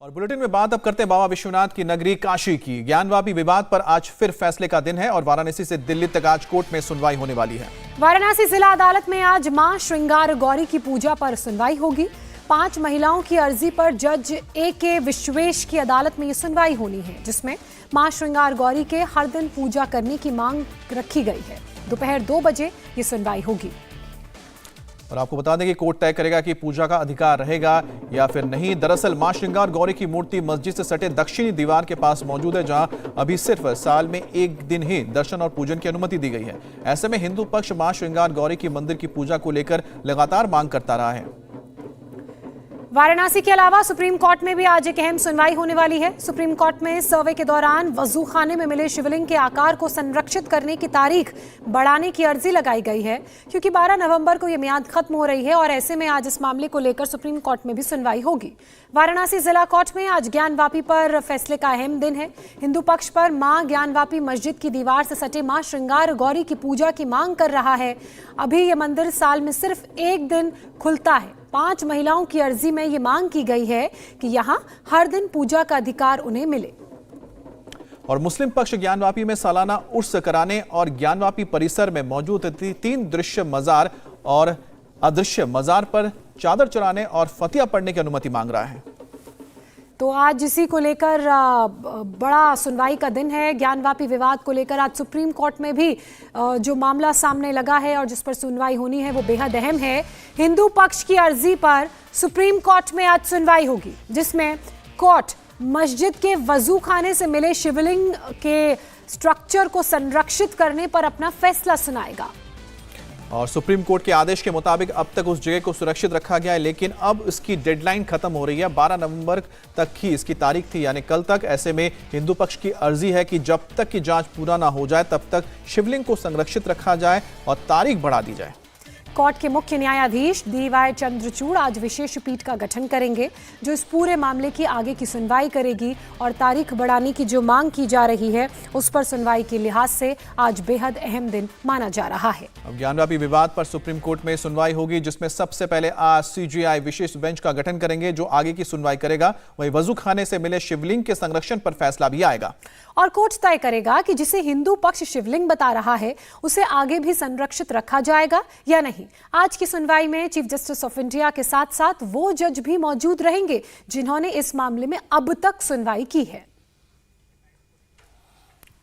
और बुलेटिन में बात अब करते हैं बाबा विश्वनाथ की नगरी काशी की। ज्ञानवापी विवाद पर आज फिर फैसले का दिन है और वाराणसी से दिल्ली तक आज कोर्ट में सुनवाई होने वाली है। वाराणसी जिला अदालत में आज मां श्रृंगार गौरी की पूजा पर सुनवाई होगी। 5 महिलाओं की अर्जी पर जज A.K. विश्वेश की अदालत में ये सुनवाई होनी है, जिसमें मां श्रृंगार गौरी के हर दिन पूजा करने की मांग रखी गई है। दोपहर 2 बजे ये सुनवाई होगी। और आपको बता दें कि कोर्ट तय करेगा कि पूजा का अधिकार रहेगा या फिर नहीं। दरअसल मां श्रृंगार गौरी की मूर्ति मस्जिद से सटे दक्षिणी दीवार के पास मौजूद है, जहां अभी सिर्फ साल में 1 दिन ही दर्शन और पूजन की अनुमति दी गई है। ऐसे में हिंदू पक्ष मां श्रृंगार गौरी की मंदिर की पूजा को लेकर लगातार मांग करता रहा है। वाराणसी के अलावा सुप्रीम कोर्ट में भी आज एक अहम सुनवाई होने वाली है। सुप्रीम कोर्ट में सर्वे के दौरान वजू खाने में मिले शिवलिंग के आकार को संरक्षित करने की तारीख बढ़ाने की अर्जी लगाई गई है, क्योंकि 12 नवंबर को यह मियाद खत्म हो रही है और ऐसे में आज इस मामले को लेकर सुप्रीम कोर्ट में भी सुनवाई होगी। वाराणसी जिला कोर्ट में आज ज्ञानवापी पर फैसले का अहम दिन है। हिंदू पक्ष पर मां ज्ञानवापी मस्जिद की दीवार से सटे मां श्रृंगार गौरी की पूजा की मांग कर रहा है। अभी यह मंदिर साल में सिर्फ 1 दिन खुलता है। 5 महिलाओं की अर्जी में ये मांग की गई है कि यहां हर दिन पूजा का अधिकार उन्हें मिले। और मुस्लिम पक्ष ज्ञानवापी में सालाना उर्स कराने और ज्ञानवापी परिसर में मौजूद 3 दृश्य मजार और अदृश्य मजार पर चादर चढ़ाने और फतिया पढ़ने की अनुमति मांग रहा है। तो आज इसी को लेकर बड़ा सुनवाई का दिन है। ज्ञानवापी विवाद को लेकर आज सुप्रीम कोर्ट में भी जो मामला सामने लगा है और जिस पर सुनवाई होनी है वो बेहद अहम है। हिंदू पक्ष की अर्जी पर सुप्रीम कोर्ट में आज सुनवाई होगी, जिसमें कोर्ट मस्जिद के वजू खाने से मिले शिवलिंग के स्ट्रक्चर को संरक्षित करने पर अपना फैसला सुनाएगा। और सुप्रीम कोर्ट के आदेश के मुताबिक अब तक उस जगह को सुरक्षित रखा गया है, लेकिन अब इसकी डेडलाइन खत्म हो रही है। 12 नवंबर तक ही इसकी तारीख थी, यानी कल तक। ऐसे में हिंदू पक्ष की अर्जी है कि जब तक की जांच पूरा ना हो जाए तब तक शिवलिंग को संरक्षित रखा जाए और तारीख बढ़ा दी जाए। कोर्ट के मुख्य न्यायाधीश D.Y. चंद्रचूड़ आज विशेष पीठ का गठन करेंगे, जो इस पूरे मामले की आगे की सुनवाई करेगी और तारीख बढ़ाने की जो मांग की जा रही है उस पर सुनवाई के लिहाज से आज बेहद अहम दिन माना जा रहा है। अब ज्ञानवापी विवाद पर सुप्रीम कोर्ट में सुनवाई होगी, जिसमें सबसे पहले आज CJI विशेष बेंच का गठन करेंगे, जो आगे की सुनवाई करेगा। वहीं वजू खाने से मिले शिवलिंग के संरक्षण पर फैसला भी आएगा और कोर्ट तय करेगा कि जिसे हिंदू पक्ष शिवलिंग बता रहा है उसे आगे भी संरक्षित रखा जाएगा या नहीं। आज की सुनवाई में चीफ जस्टिस ऑफ इंडिया के साथ साथ वो जज भी मौजूद रहेंगे जिन्होंने इस मामले में अब तक सुनवाई की है।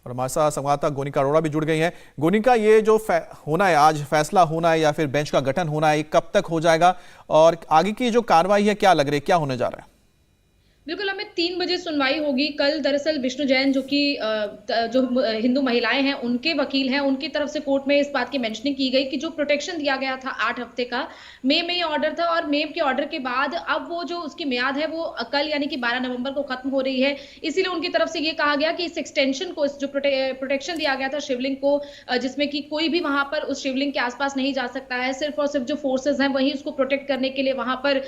और हमारे साथ संवाददाता गोनिका अरोड़ा भी जुड़ गई हैं। गोनिका, ये जो होना है, आज फैसला होना है या फिर बेंच का गठन होना है, कब तक हो जाएगा और आगे की जो कार्रवाई है क्या लग रही है, क्या होने जा रहा है? बिल्कुल, हमें 3 बजे सुनवाई होगी। कल दरअसल विष्णु जैन जो कि जो हिंदू महिलाएं हैं उनके वकील हैं, उनकी तरफ से कोर्ट में इस बात की मेंशनिंग की गई कि जो प्रोटेक्शन दिया गया था 8 हफ्ते का, मई में ये ऑर्डर था और मई के ऑर्डर के बाद अब वो जो उसकी मियाद है वो कल यानी कि 12 नवंबर को खत्म हो रही है। इसीलिए उनकी तरफ से ये कहा गया कि इस एक्सटेंशन को, इस जो प्रोटेक्शन दिया गया था शिवलिंग को, जिसमें कि कोई भी वहां पर उस शिवलिंग के आसपास नहीं जा सकता है, सिर्फ और सिर्फ जो फोर्सेज हैं वही उसको प्रोटेक्ट करने के लिए वहां पर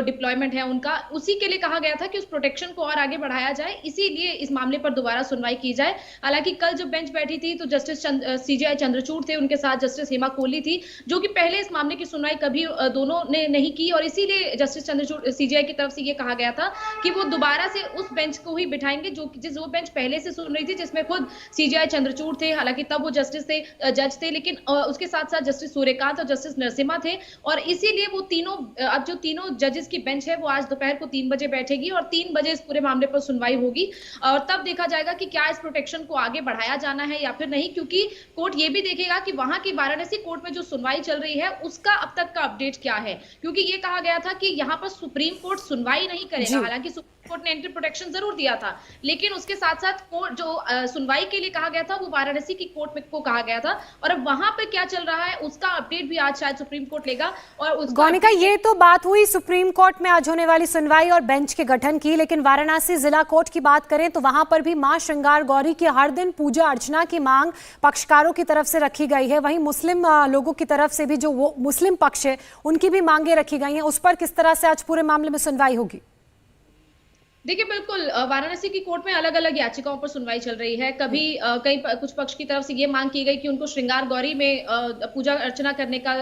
डिप्लॉयमेंट है उनका, उसी के लिए कहा गया था कि उस प्रोटेक्शन को और आगे बढ़ाया जाए। इसीलिए इस मामले पर दोबारा सुनवाई की जाए। हालांकि कल जब बेंच बैठी थी तो जस्टिस CJI चंद्रचूड़ थे, उनके साथ जस्टिस हेमा कोहली थी, जो कि पहले इस मामले की सुनवाई कभी दोनों ने नहीं की और इसीलिए जस्टिस चंद्रचूड़ CJI की तरफ से ये कहा गया था कि वो दोबारा से उस बेंच को ही बिठाएंगे जो बेंच पहले से सुन रही थी, जिसमें खुद CJI चंद्रचूड़ थे। हालांकि तब वो जस्टिस थे, जज थे, लेकिन उसके साथ साथ जस्टिस सूर्यकांत और जस्टिस नरसिम्हा थे और इसीलिए वो तीनों, अब जो तीनों जजेस की बेंच है वो आज दोपहर को 3 बजे बैठेगी और 3 बजे इस पूरे मामले पर सुनवाई होगी और तब देखा जाएगा कि क्या इस प्रोटेक्शन को आगे बढ़ाया जाना है या फिर नहीं, क्योंकि कोर्ट ये भी देखेगा कि वहां की वाराणसी कोर्ट में जो सुनवाई चल रही है उसका अब तक का अपडेट क्या है, क्योंकि ये कहा गया था कि यहाँ पर सुप्रीम कोर्ट सुनवाई नहीं करेगा। हालांकि सुप्रीम कोर्ट ने एंटी प्रोटेक्शन जरूर दिया था, लेकिन उसके साथ साथ कोर्ट जो सुनवाई के लिए कहा गया था वो वाराणसी की कोर्ट में को कहा गया था और अब वहां पर क्या चल रहा है उसका अपडेट भी आज शायद सुप्रीम कोर्ट लेगा। और गोनिका, ये तो बात हुई सुप्रीम कोर्ट में आज होने वाली सुनवाई और बेंच के गठन की, लेकिन वाराणसी जिला कोर्ट की बात करें तो वहां पर भी मां श्रृंगार गौरी की हर दिन पूजा अर्चना की मांग पक्षकारों की तरफ से रखी गई है। वहीं मुस्लिम लोगों की तरफ से भी जो वो मुस्लिम पक्ष है उनकी भी मांगे रखी गई हैं। उस पर किस तरह से आज पूरे मामले में सुनवाई होगी? देखिए बिल्कुल वाराणसी की कोर्ट में अलग अलग याचिकाओं पर सुनवाई चल रही है। कभी कुछ पक्ष की तरफ से ये मांग की गई कि उनको श्रृंगार गौरी में पूजा अर्चना करने का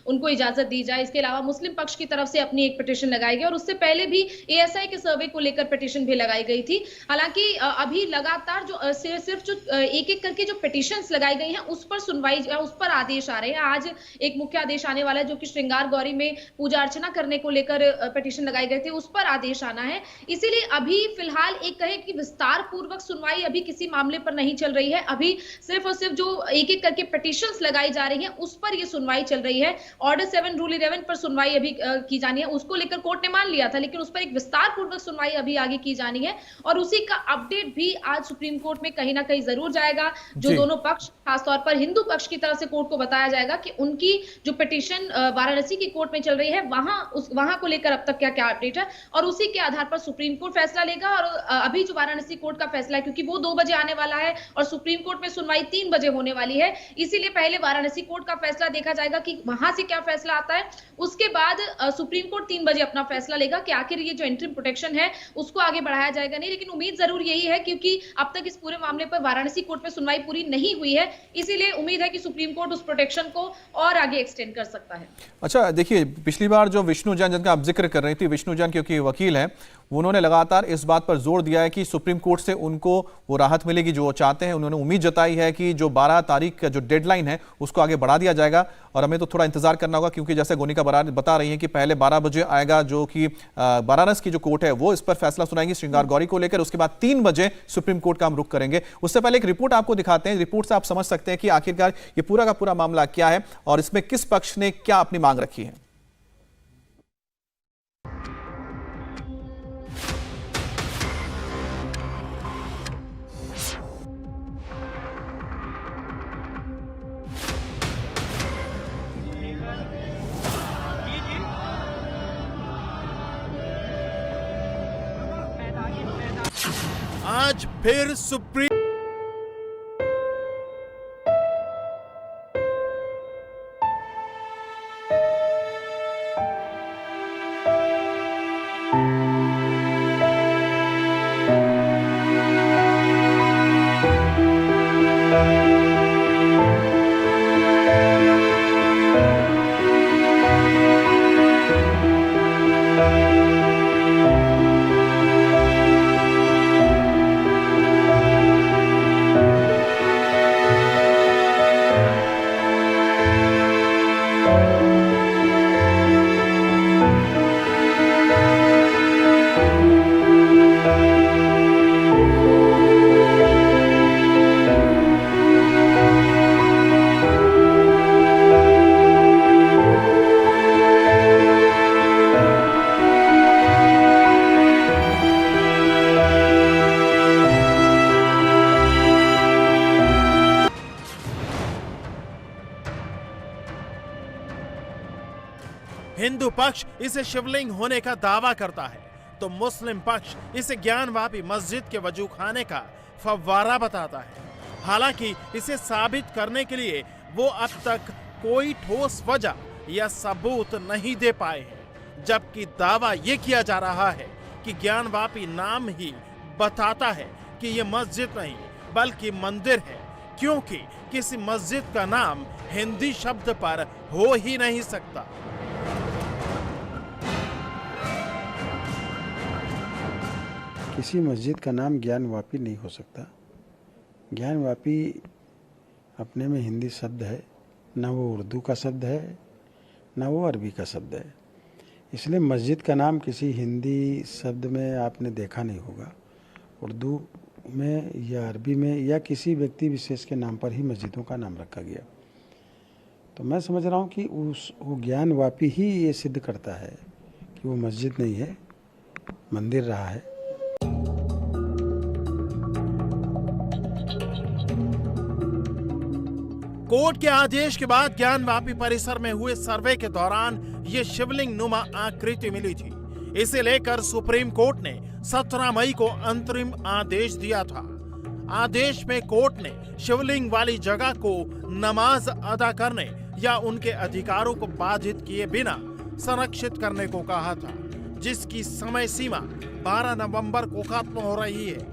उनको इजाजत दी जाए। इसके अलावा मुस्लिम पक्ष की तरफ से अपनी एक पिटीशन लगाई गई और उससे पहले भी एएसआई के सर्वे को लेकर पिटीशन भी लगाई गई थी। हालांकि अभी लगातार जो सिर्फ जो एक एक करके जो पिटीशंस लगाई गई हैं उस पर सुनवाई उस पर आदेश आ रहे हैं। आज एक मुख्य आदेश आने वाला है जो कि श्रृंगार गौरी में पूजा अर्चना करने को लेकर पिटीशन लगाई गई थी, उस पर आदेश आना है। इसीलिए अभी फिलहाल एक कहे कि विस्तार पूर्वक सुनवाई अभी किसी मामले पर नहीं चल रही है। अभी सिर्फ और सिर्फ जो एक एक करके पिटीशंस लगाई जा रही हैं उस पर ये सुनवाई चल रही है। ऑर्डर 7 रूल 11 पर सुनवाई अभी की जानी है, उसको लेकर कोर्ट ने मान लिया था, लेकिन उस पर एक विस्तार पूर्वक सुनवाई अभी आगे की जानी है और उसी का अपडेट भी आज सुप्रीम कोर्ट में कहीं ना कहीं जरूर जाएगा। जो दोनों पक्ष, खासतौर पर हिंदू पक्ष की तरफ से कोर्ट को बताया जाएगा कि उनकी जो पिटीशन वाराणसी की कोर्ट में चल रही है वहां को लेकर अब तक क्या क्या अपडेट है और उसी के आधार पर सुप्रीम कोर्ट फैसला लेगा। और अभी जो वाराणसी कोर्ट का फैसला है, क्योंकि वो 2 बजे आने वाला है और सुप्रीम कोर्ट में सुनवाई 3 बजे होने वाली है, इसीलिए पहले वाराणसी कोर्ट का फैसला देखा जाएगा कि वहां से क्या फैसला आता है। उसके बाद सुप्रीम कोर्ट 3 बजे अपना फैसला लेगा कि आखिर ये जो इंटरिम प्रोटेक्शन है उसको आगे बढ़ाया जाएगा नहीं। लेकिन उम्मीद जरूर यही है, क्योंकि अब तक इस पूरे मामले पर वाराणसी कोर्ट में सुनवाई पूरी नहीं हुई है, इसीलिए उम्मीद है कि सुप्रीम कोर्ट उस प्रोटेक्शन को और आगे एक्सटेंड कर सकता है। अच्छा देखिए, पिछली बार जो विष्णु जैन जिनका आप जिक्र कर रही थी, विष्णु जैन क्योंकि वकील हैं, उन्होंने लगातार इस बात पर जोर दिया है कि सुप्रीम कोर्ट से उनको वो राहत मिलेगी जो वो चाहते हैं। उन्होंने उम्मीद जताई है कि जो 12 तारीख का जो डेडलाइन है उसको आगे बढ़ा दिया जाएगा और हमें तो थोड़ा इंतजार करना होगा, क्योंकि जैसे गोनिका बरार बता रही हैं कि पहले 12 बजे आएगा जो कि वाराणसी की जो कोर्ट है वो इस पर फैसला सुनाएंगी श्रृंगार गौरी को लेकर, उसके बाद 3 बजे सुप्रीम कोर्ट का हम रुख करेंगे। उससे पहले एक रिपोर्ट आपको दिखाते हैं, रिपोर्ट से आप समझ सकते हैं कि आखिरकार ये पूरा का पूरा मामला क्या है और इसमें किस पक्ष ने क्या अपनी मांग रखी है। आज फिर सुप्रीम हिंदू पक्ष इसे शिवलिंग होने का दावा करता है तो मुस्लिम पक्ष इसे ज्ञानवापी मस्जिद के वजूखाने का फव्वारा बताता है। हालांकि इसे साबित करने के लिए वो अब तक कोई ठोस वजह या सबूत नहीं दे पाए हैं, जबकि दावा ये किया जा रहा है कि ज्ञानवापी नाम ही बताता है कि ये मस्जिद नहीं बल्कि मंदिर है, क्योंकि किसी मस्जिद का नाम हिंदी शब्द पर हो ही नहीं सकता। किसी मस्जिद का नाम ज्ञानवापी नहीं हो सकता। ज्ञानवापी अपने में हिंदी शब्द है, ना वो उर्दू का शब्द है ना वो अरबी का शब्द है, इसलिए मस्जिद का नाम किसी हिंदी शब्द में आपने देखा नहीं होगा। उर्दू में या अरबी में या किसी व्यक्ति विशेष के नाम पर ही मस्जिदों का नाम रखा गया। तो मैं समझ रहा हूँ कि वो ज्ञानवापी ही ये सिद्ध करता है कि वो मस्जिद नहीं है, मंदिर रहा है। कोर्ट के आदेश के बाद ज्ञानवापी परिसर में हुए सर्वे के दौरान ये शिवलिंग नुमा आकृति मिली थी। इसे लेकर सुप्रीम कोर्ट ने 17 मई को अंतरिम आदेश दिया था। आदेश में कोर्ट ने शिवलिंग वाली जगह को नमाज अदा करने या उनके अधिकारों को बाधित किए बिना संरक्षित करने को कहा था। जिसकी समय सीमा 12 नवंबर को खत्म हो रही है।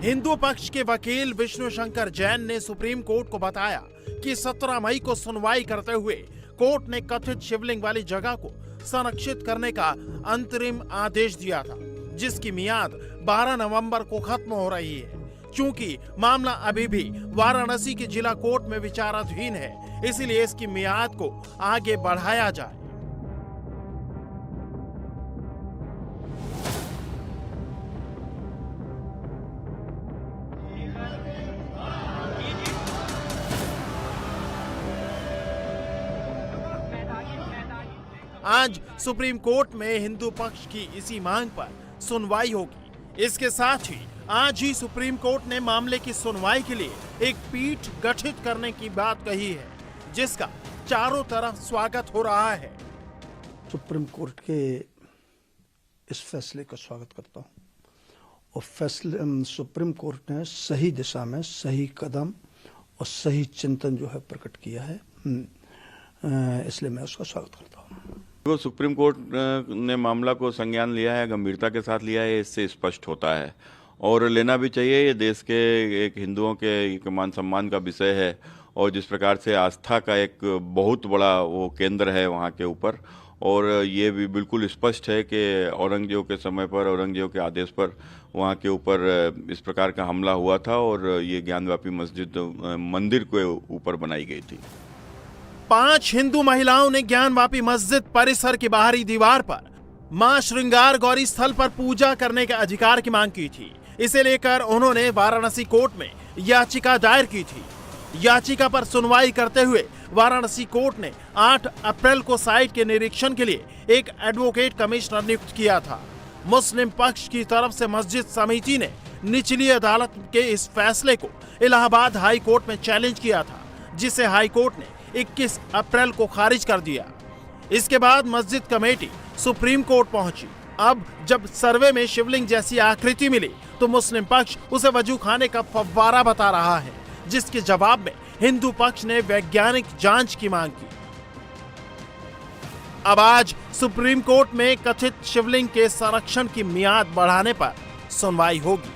हिंदू पक्ष के वकील विष्णु शंकर जैन ने सुप्रीम कोर्ट को बताया कि 17 मई को सुनवाई करते हुए कोर्ट ने कथित शिवलिंग वाली जगह को संरक्षित करने का अंतरिम आदेश दिया था, जिसकी मियाद 12 नवंबर को खत्म हो रही है। चूंकि मामला अभी भी वाराणसी के जिला कोर्ट में विचाराधीन है, इसलिए इसकी मियाद को आगे बढ़ाया जाए। आज सुप्रीम कोर्ट में हिंदू पक्ष की इसी मांग पर सुनवाई होगी। इसके साथ ही आज ही सुप्रीम कोर्ट ने मामले की सुनवाई के लिए एक पीठ गठित करने की बात कही है, जिसका चारों तरफ स्वागत हो रहा है। सुप्रीम कोर्ट के इस फैसले का स्वागत करता हूं और सुप्रीम कोर्ट ने सही दिशा में सही कदम और सही चिंतन जो है प्रकट किया है, इसलिए मैं उसका स्वागत करता हूं। तो सुप्रीम कोर्ट ने मामला को संज्ञान लिया है, गंभीरता के साथ लिया है, इससे स्पष्ट होता है और लेना भी चाहिए। ये देश के एक हिंदुओं के मान सम्मान का विषय है और जिस प्रकार से आस्था का एक बहुत बड़ा वो केंद्र है वहाँ के ऊपर, और ये भी बिल्कुल स्पष्ट है कि औरंगजेब के समय पर, औरंगजेब के आदेश पर वहाँ के ऊपर इस प्रकार का हमला हुआ था और ये ज्ञानवापी मस्जिद मंदिर के ऊपर बनाई गई थी। 5 हिंदू महिलाओं ने ज्ञानवापी मस्जिद परिसर की बाहरी दीवार पर मां श्रृंगार गौरी स्थल पर पूजा करने के अधिकार की मांग की थी। इसे लेकर उन्होंने वाराणसी कोर्ट में याचिका दायर की थी। याचिका पर सुनवाई करते हुए वाराणसी कोर्ट ने 8 अप्रैल को साइट के निरीक्षण के लिए एक एडवोकेट कमिश्नर नियुक्त किया था। मुस्लिम पक्ष की तरफ से मस्जिद समिति ने निचली अदालत के इस फैसले को इलाहाबाद हाई कोर्ट में चैलेंज किया था, जिसे हाई कोर्ट ने 21 अप्रैल को खारिज कर दिया। इसके बाद मस्जिद कमेटी सुप्रीम कोर्ट पहुंची। अब जब सर्वे में शिवलिंग जैसी आकृति मिली तो मुस्लिम पक्ष उसे वजू खाने का फव्वारा बता रहा है, जिसके जवाब में हिंदू पक्ष ने वैज्ञानिक जांच की मांग की। अब आज सुप्रीम कोर्ट में कथित शिवलिंग के संरक्षण की मियाद बढ़ाने पर सुनवाई होगी।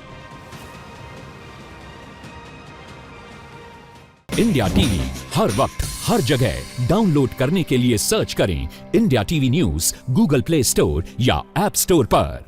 इंडिया टीवी हर वक्त हर जगह डाउनलोड करने के लिए सर्च करें India TV news Google play store या ऐप स्टोर पर।